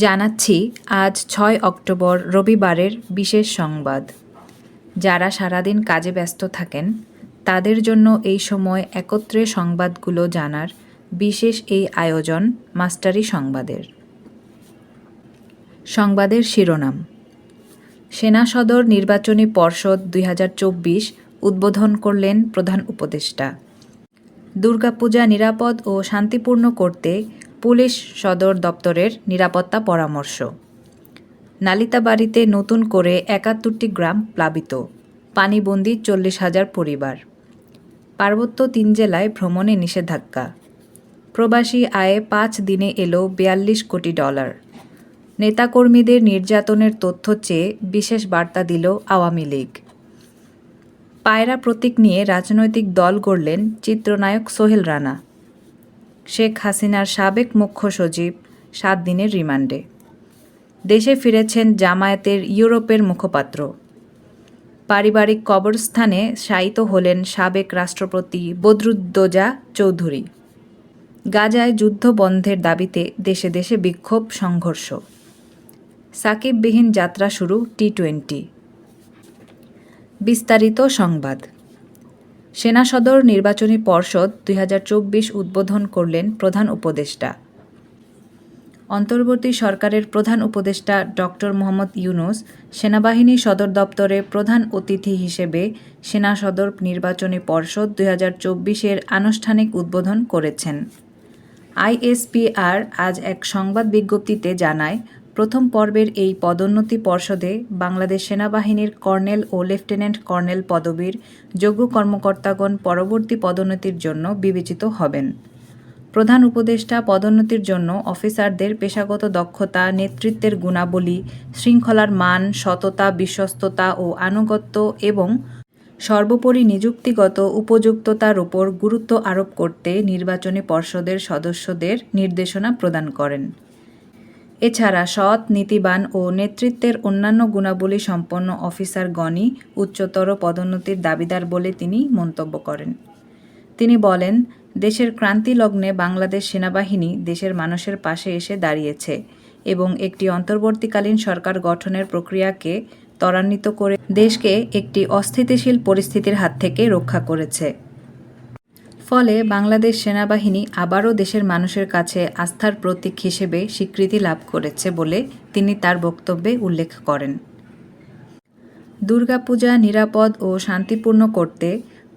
জানাচ্ছি আজ ৬ অক্টোবর রবিবারের বিশেষ সংবাদ। যারা সারাদিন কাজে ব্যস্ত থাকেন তাদের জন্য এই সময় একত্রে সংবাদগুলো জানার বিশেষ এই আয়োজন মাস্টারি সংবাদের। সংবাদের শিরোনাম: সেনা সদর নির্বাচনী পর্ষদ ২০২৪ উদ্বোধন করলেন প্রধান উপদেষ্টা। দুর্গাপূজা নিরাপদ ও শান্তিপূর্ণ করতে পুলিশ সদর দপ্তরের নিরাপত্তা পরামর্শ। নালিতাবাড়ীতে নতুন করে ৭১টি গ্রাম প্লাবিত, পানিবন্দী ৪০,০০০ পরিবার। পার্বত্য ৩ জেলায় ভ্রমণে নিষেধাজ্ঞা। প্রবাসী আয়ে ৫ দিনে এলো $৪২ কোটি। নেতাকর্মীদের নির্যাতনের তথ্য চেয়ে বিশেষ বার্তা দিল আওয়ামী লীগ। পায়রা প্রতীক নিয়ে রাজনৈতিক দল গড়লেন চিত্রনায়ক সোহেল রানা। শেখ হাসিনার সাবেক মুখ্য সচিব ৭ দিনের রিমান্ডে। দেশে ফিরেছেন জামায়াতের ইউরোপের মুখপাত্র। পারিবারিক কবরস্থানে শায়িত হলেন সাবেক রাষ্ট্রপতি বদরুদ্দোজা চৌধুরী। গাজায় যুদ্ধ বন্ধের দাবিতে দেশে দেশে বিক্ষোভ সংঘর্ষ। সাকিববিহীন যাত্রা শুরু টি-20। বিস্তারিত সংবাদ। সেনা সদর নির্বাচনী পর্ষদ ২০২৪ উদ্বোধন করলেন প্রধান উপদেষ্টা। অন্তর্বর্তী সরকারের প্রধান উপদেষ্টা ডক্টর মোহাম্মদ ইউনূস সেনাবাহিনী সদর দপ্তরে প্রধান অতিথি হিসেবে সেনা সদর নির্বাচনী পর্ষদ ২০২৪-এর আনুষ্ঠানিক উদ্বোধন করেছেন। আইএসপিআর আজ এক সংবাদ বিজ্ঞপ্তিতে জানায়, প্রথম পর্বের এই পদোন্নতি পর্ষদে বাংলাদেশ সেনাবাহিনীর কর্নেল ও লেফটেন্যান্ট কর্নেল পদবীর যোগ্য কর্মকর্তাগণ পরবর্তী পদোন্নতির জন্য বিবেচিত হবেন। প্রধান উপদেষ্টা পদোন্নতির জন্য অফিসারদের পেশাগত দক্ষতা, নেতৃত্বের গুণাবলী, শৃঙ্খলার মান, সততা, বিশ্বস্ততা ও আনুগত্য এবং সর্বোপরি নিযুক্তিগত উপযুক্ততার উপর গুরুত্ব আরোপ করতে নির্বাচনী পর্ষদের সদস্যদের নির্দেশনা প্রদান করেন। এছাড়া সৎ, নীতিবান ও নেতৃত্বের অন্যান্য গুণাবলী সম্পন্ন অফিসারগণই উচ্চতর পদোন্নতির দাবিদার বলে তিনি মন্তব্য করেন। তিনি বলেন, দেশের ক্রান্তিলগ্নে বাংলাদেশ সেনাবাহিনী দেশের মানুষের পাশে এসে দাঁড়িয়েছে এবং একটি অন্তর্বর্তীকালীন সরকার গঠনের প্রক্রিয়াকে ত্বরান্বিত করে দেশকে একটি অস্থিতিশীল পরিস্থিতির হাত থেকে রক্ষা করেছে। ফলে বাংলাদেশ সেনাবাহিনী আবারও দেশের মানুষের কাছে আস্থার প্রতীক হিসেবে স্বীকৃতি লাভ করেছে বলে তিনি তার বক্তব্যে উল্লেখ করেন। দুর্গাপূজা নিরাপদ ও শান্তিপূর্ণ করতে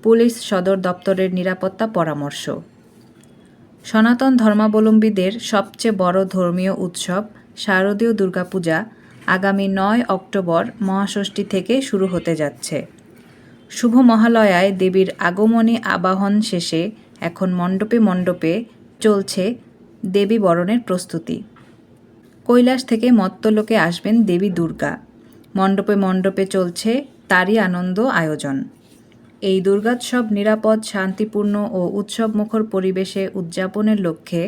পুলিশ সদর দপ্তরের নিরাপত্তা পরামর্শ। সনাতন ধর্মাবলম্বীদের সবচেয়ে বড় ধর্মীয় উৎসব শারদীয় দুর্গাপূজা আগামী ৯ অক্টোবর মহাষষ্ঠী থেকে শুরু হতে যাচ্ছে। শুভ মহালয়ায় দেবীর আগমনী আবাহন শেষে এখন মণ্ডপে মণ্ডপে চলছে দেবী বরণের প্রস্তুতি। কৈলাস থেকে মর্ত্যলোকে আসবেন দেবী দুর্গা। মণ্ডপে মণ্ডপে চলছে তারই আনন্দ আয়োজন। এই দুর্গোৎসব নিরাপদ, শান্তিপূর্ণ ও উৎসবমুখর পরিবেশে উদযাপনের লক্ষ্যে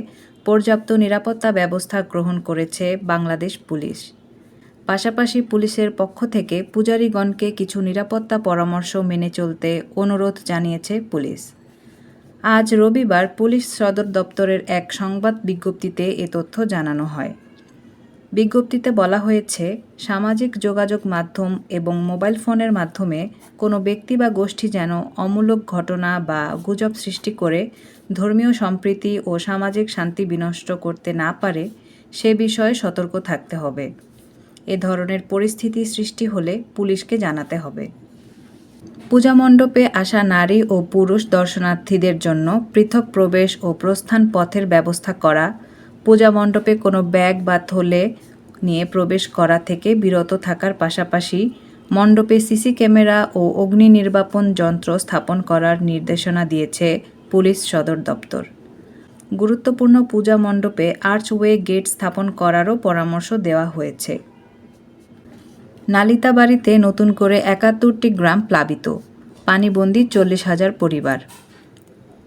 পর্যাপ্ত নিরাপত্তা ব্যবস্থা গ্রহণ করেছে বাংলাদেশ পুলিশ। পাশাপাশি পুলিশের পক্ষ থেকে পূজারীগণকে কিছু নিরাপত্তা পরামর্শ মেনে চলতে অনুরোধ জানিয়েছে পুলিশ। আজ রবিবার পুলিশ সদর দপ্তরের এক সংবাদ বিজ্ঞপ্তিতে এ তথ্য জানানো হয়। বিজ্ঞপ্তিতে বলা হয়েছে, সামাজিক যোগাযোগ মাধ্যম এবং মোবাইল ফোনের মাধ্যমে কোনো ব্যক্তি বা গোষ্ঠী যেন অমূলক ঘটনা বা গুজব সৃষ্টি করে ধর্মীয় সম্প্রীতি ও সামাজিক শান্তি বিনষ্ট করতে না পারে সে বিষয়ে সতর্ক থাকতে হবে। এ ধরনের পরিস্থিতি সৃষ্টি হলে পুলিশকে জানাতে হবে। পূজা মণ্ডপে আসা নারী ও পুরুষ দর্শনার্থীদের জন্য পৃথক প্রবেশ ও প্রস্থান পথের ব্যবস্থা করা, পূজা মণ্ডপে কোনো ব্যাগ বা থলে নিয়ে প্রবেশ করা থেকে বিরত থাকার পাশাপাশি মণ্ডপে সিসি ক্যামেরা ও অগ্নি নির্বাপন যন্ত্র স্থাপন করার নির্দেশনা দিয়েছে পুলিশ সদর দপ্তর। গুরুত্বপূর্ণ পূজা মণ্ডপে আর্চওয়ে গেট স্থাপন করারও পরামর্শ দেওয়া হয়েছে। নালিতাবাড়ীতে নতুন করে ৭১টি গ্রাম প্লাবিত, পানিবন্দী ৪০,০০০ পরিবার।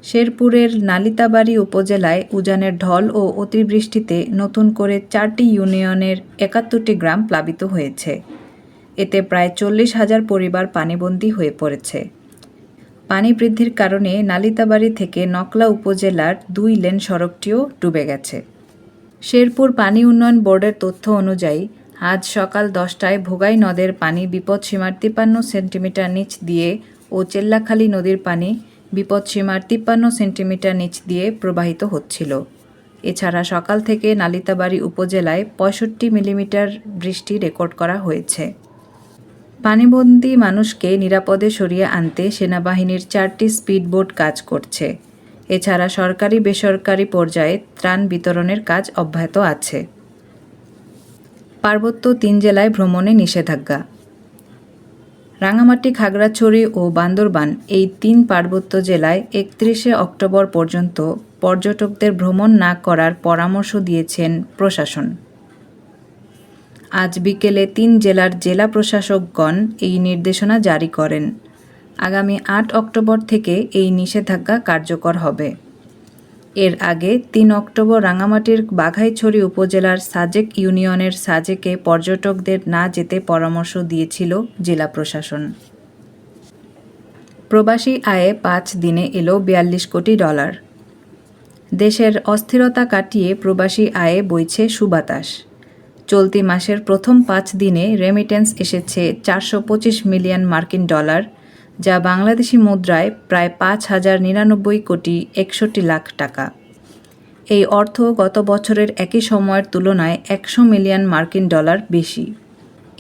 শেরপুরের নালিতাবাড়ী উপজেলায় উজানের ঢল ও অতিবৃষ্টিতে নতুন করে ৪টি ইউনিয়নের ৭১টি গ্রাম প্লাবিত হয়েছে। এতে প্রায় ৪০,০০০ পরিবার পানিবন্দী হয়ে পড়েছে। পানি বৃদ্ধির কারণে নালিতাবাড়ী থেকে নকলা উপজেলার ২ লেন সড়কটিও ডুবে গেছে। শেরপুর পানি উন্নয়ন বোর্ডের তথ্য অনুযায়ী আজ সকাল 10টায় ভোগাই নদের পানি বিপদসীমার 53 সেন্টিমিটার নিচ দিয়ে ও চেল্লাখালী নদীর পানি বিপদসীমার 53 সেন্টিমিটার নিচ দিয়ে প্রবাহিত হচ্ছিল। এছাড়া সকাল থেকে নালিতাবাড়ী উপজেলায় 65 মিলিমিটার বৃষ্টি রেকর্ড করা হয়েছে। পানিবন্দী মানুষকে নিরাপদে সরিয়ে আনতে সেনাবাহিনীর 4টি স্পিডবোট কাজ করছে। এছাড়া সরকারি বেসরকারি পর্যায়ে ত্রাণ বিতরণের কাজ অব্যাহত আছে। পার্বত্য 3 জেলায় ভ্রমণে নিষেধাজ্ঞা। রাঙামাটি, খাগড়াছড়ি ও বান্দরবান এই 3 পার্বত্য জেলায় 31শে অক্টোবর পর্যন্ত পর্যটকদের ভ্রমণ না করার পরামর্শ দিয়েছেন প্রশাসন। আজ বিকেলে 3 জেলার জেলা প্রশাসকগণ এই নির্দেশনা জারি করেন। আগামী 8 অক্টোবর থেকে এই নিষেধাজ্ঞা কার্যকর হবে। এর আগে 3 অক্টোবর রাঙামাটির বাঘাইছড়ি উপজেলার সাজেক ইউনিয়নের সাজেকে পর্যটকদের না যেতে পরামর্শ দিয়েছিল জেলা প্রশাসন। প্রবাসী আয়ে 5 দিনে এলো $42 কোটি। দেশের অস্থিরতা কাটিয়ে প্রবাসী আয়ে বইছে সুবাতাস। চলতি মাসের প্রথম 5 দিনে রেমিটেন্স এসেছে $425 মিলিয়ন, যা বাংলাদেশি মুদ্রায় প্রায় 5,099 কোটি 61 লাখ টাকা। এই অর্থ গত বছরের একই সময়ের তুলনায় $100 মিলিয়ন বেশি।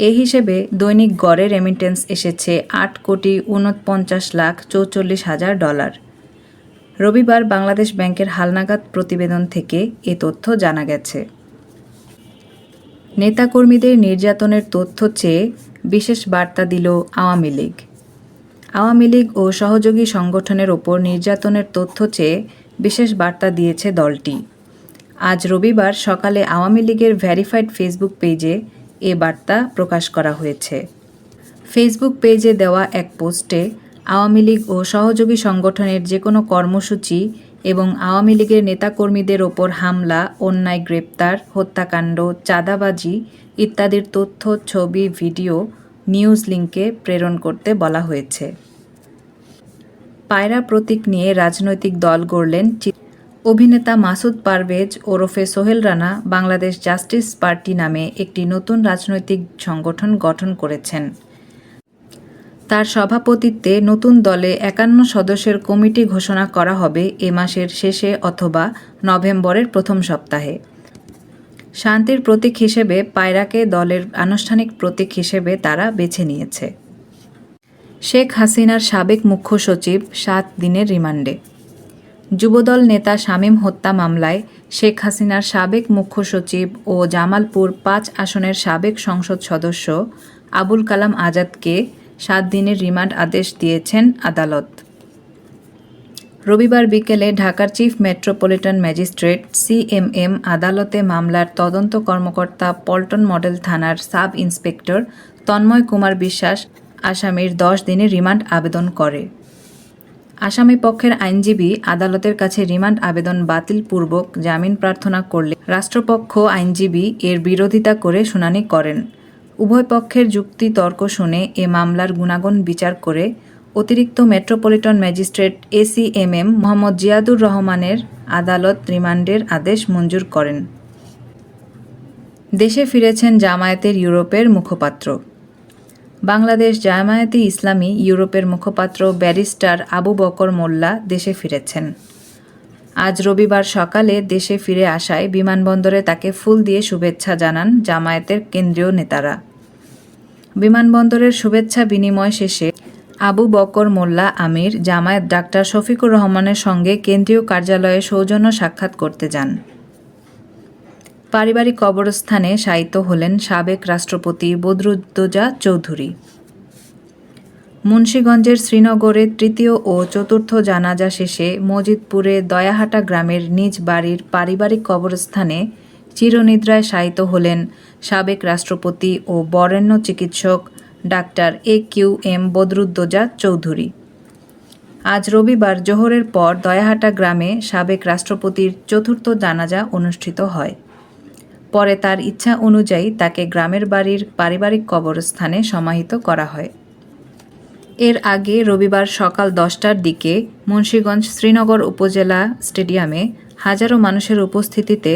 এই হিসেবে দৈনিক গড়ে রেমিটেন্স এসেছে $8,49,44,000। রবিবার বাংলাদেশ ব্যাংকের হালনাগাদ প্রতিবেদন থেকে এ তথ্য জানা গেছে। নেতাকর্মীদের নির্যাতনের তথ্য চেয়ে বিশেষ বার্তা দিল আওয়ামী লীগ। আওয়ামী লীগ ও সহযোগী সংগঠনের ওপর নির্যাতনের তথ্য চেয়ে বিশেষ বার্তা দিয়েছে দলটি। আজ রবিবার সকালে আওয়ামী লীগের ভেরিফাইড ফেসবুক পেজে এ বার্তা প্রকাশ করা হয়েছে। ফেসবুক পেজে দেওয়া এক পোস্টে আওয়ামী লীগ ও সহযোগী সংগঠনের যে কোনো কর্মসূচি এবং আওয়ামী লীগের নেতাকর্মীদের ওপর হামলা, অন্যায় গ্রেপ্তার, হত্যাকাণ্ড, চাঁদাবাজি ইত্যাদির তথ্য, ছবি, ভিডিও নিউজ লিংকে প্রেরণ করতে বলা হয়েছে। পায়রা প্রতীক নিয়ে রাজনৈতিক দল গড়লেন অভিনেতা মাসুদ পারভেজ ওরফে সোহেল রানা বাংলাদেশ জাস্টিস পার্টি নামে একটি নতুন রাজনৈতিক সংগঠন গঠন করেছেন। তার সভাপতিত্বে নতুন দলে 51 সদস্যের কমিটি ঘোষণা করা হবে এ মাসের শেষে অথবা নভেম্বরের প্রথম সপ্তাহে। শান্তির প্রতীক হিসেবে পায়রাকে দলের আনুষ্ঠানিক প্রতীক হিসেবে তারা বেছে নিয়েছে। শেখ হাসিনার সাবেক মুখ্য সচিব 7 দিনের রিমান্ডে। যুবদল নেতা শামীম হত্যা মামলায় শেখ হাসিনার সাবেক মুখ্য সচিব ও জামালপুর 5 আসনের সাবেক সংসদ সদস্য আবুল কালাম আজাদকে 7 দিনের রিমান্ড আদেশ দিয়েছেন আদালত। রবিবার বিকেলে ঢাকার চিফ মেট্রোপলিটন ম্যাজিস্ট্রেট CMM আদালতে মামলার তদন্ত কর্মকর্তা পল্টন মডেল থানার সাব ইন্সপেক্টর তন্ময় কুমার বিশ্বাস আসামির 10 দিনের রিমান্ড আবেদন করে। আসামি পক্ষের আইনজীবী আদালতের কাছে রিমান্ড আবেদন বাতিলপূর্বক জামিন প্রার্থনা করলে রাষ্ট্রপক্ষ আইনজীবী এর বিরোধিতা করে শুনানি করেন। উভয় পক্ষের যুক্তি তর্ক শুনে এ মামলার গুণাগুণ বিচার করে অতিরিক্ত metropolitan magistrate ACMM Mohammad Ziadur রহমানের আদালত রিমান্ডের আদেশ মঞ্জুর করেন। দেশে ফিরেছেন জামায়াতের ইউরোপের মুখপাত্র। বাংলাদেশ জামায়াতে ইসলামী ইউরোপের মুখপাত্র ব্যারিস্টার আবু বকর মোল্লা দেশে ফিরেছেন। আজ রবিবার সকালে দেশে ফিরে আসায় বিমানবন্দরে তাকে ফুল দিয়ে শুভেচ্ছা জানান জামায়াতের কেন্দ্রীয় নেতারা। বিমানবন্দরের শুভেচ্ছা বিনিময় শেষে আবু বকর মোল্লা আমির জামায়াত ডাক্তার শফিকুর রহমানের সঙ্গে কেন্দ্রীয় কার্যালয়ে সৌজন্য সাক্ষাৎ করতে যান। পারিবারিক কবরস্থানে শায়িত হলেন সাবেক রাষ্ট্রপতি বদরুদ্দোজা চৌধুরী। মুন্সিগঞ্জের শ্রীনগরে তৃতীয় ও চতুর্থ জানাজা শেষে মজিদপুরে দয়াহাটা গ্রামের নিজ বাড়ির পারিবারিক কবরস্থানে চিরনিদ্রায় শায়িত হলেন সাবেক রাষ্ট্রপতি ও বরেণ্য চিকিৎসক ডাক্তার AQM বদরুদ্দোজা চৌধুরী। আজ রবিবার জোহরের পর দয়াহাটা গ্রামে সাবেক রাষ্ট্রপতির চতুর্থ জানাজা অনুষ্ঠিত হয়। পরে তার ইচ্ছা অনুযায়ী তাকে গ্রামের বাড়ির পারিবারিক কবরস্থানে সমাহিত করা হয়। এর আগে রবিবার সকাল 10টার দিকে মুন্সিগঞ্জ শ্রীনগর উপজেলা স্টেডিয়ামে হাজারো মানুষের উপস্থিতিতে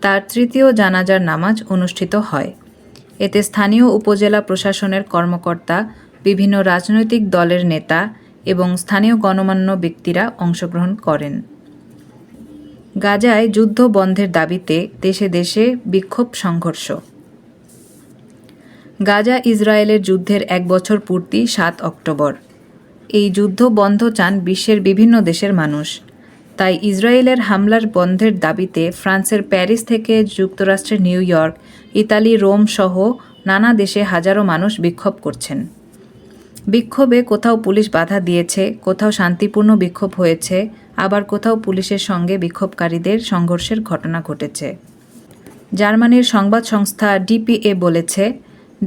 তার তৃতীয় জানাজার নামাজ অনুষ্ঠিত হয়। এতে স্থানীয় উপজেলা প্রশাসনের কর্মকর্তা, বিভিন্ন রাজনৈতিক দলের নেতা এবং স্থানীয় গণ্যমান্য ব্যক্তিরা অংশগ্রহণ করেন। গাজায় যুদ্ধ বন্ধের দাবিতে দেশে দেশে বিক্ষোভ সংঘর্ষ। গাজা ইসরায়েলের যুদ্ধের 1 বছর পূর্তি 7 অক্টোবর। এই যুদ্ধ বন্ধ চান বিশ্বের বিভিন্ন দেশের মানুষ। তাই ইসরায়েলের হামলার বন্ধের দাবিতে ফ্রান্সের প্যারিস থেকে যুক্তরাষ্ট্রের নিউ ইয়র্ক, ইতালি, রোম সহ নানা দেশে হাজারো মানুষ বিক্ষোভ করছেন। বিক্ষোভে কোথাও পুলিশ বাধা দিয়েছে, কোথাও শান্তিপূর্ণ বিক্ষোভ হয়েছে, আবার কোথাও পুলিশের সঙ্গে বিক্ষোভকারীদের সংঘর্ষের ঘটনা ঘটেছে। জার্মানির সংবাদ সংস্থা ডিপিএ বলেছে,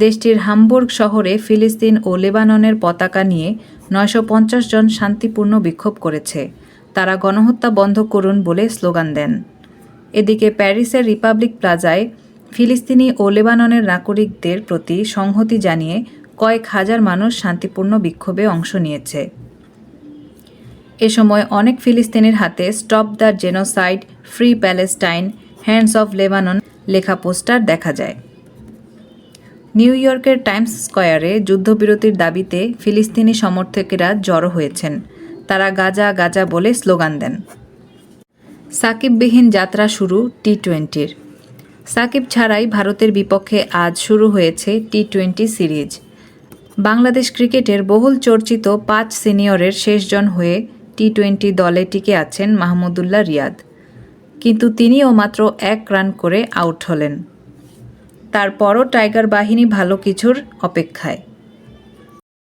দেশটির হামবুর্গ শহরে ফিলিস্তিন ও লেবাননের পতাকা নিয়ে 950 জন শান্তিপূর্ণ বিক্ষোভ করেছে। তারা গণহত্যা বন্ধ করুন বলে স্লোগান দেন। এদিকে প্যারিসের রিপাবলিক প্লাজায় ফিলিস্তিনি ও লেবাননের নাগরিকদের প্রতি সংহতি জানিয়ে কয়েক হাজার মানুষ শান্তিপূর্ণ বিক্ষোভে অংশ নিয়েছে। এ সময় অনেক ফিলিস্তিনির হাতে stop the genocide, free Palestine, hands of Lebanon লেখা পোস্টার দেখা যায়। নিউ ইয়র্কের টাইমস স্কয়ারে যুদ্ধবিরতির দাবিতে ফিলিস্তিনি সমর্থকেরা জড়ো হয়েছেন। তারা গাজা গাজা বলে স্লোগান দেন। সাকিববিহীন যাত্রা শুরু টি-20-র। সাকিব ছাড়াই ভারতের বিপক্ষে আজ শুরু হয়েছে টি-20 সিরিজ। বাংলাদেশ ক্রিকেটের বহুল চর্চিত 5 সিনিয়রের শেষজন হয়ে টি-20 দলে টিকে আছেন মাহমুদুল্লাহ রিয়াদ। কিন্তু তিনিও মাত্র 1 রান করে আউট হলেন। তারপরও টাইগার বাহিনী ভালো কিছুর অপেক্ষায়।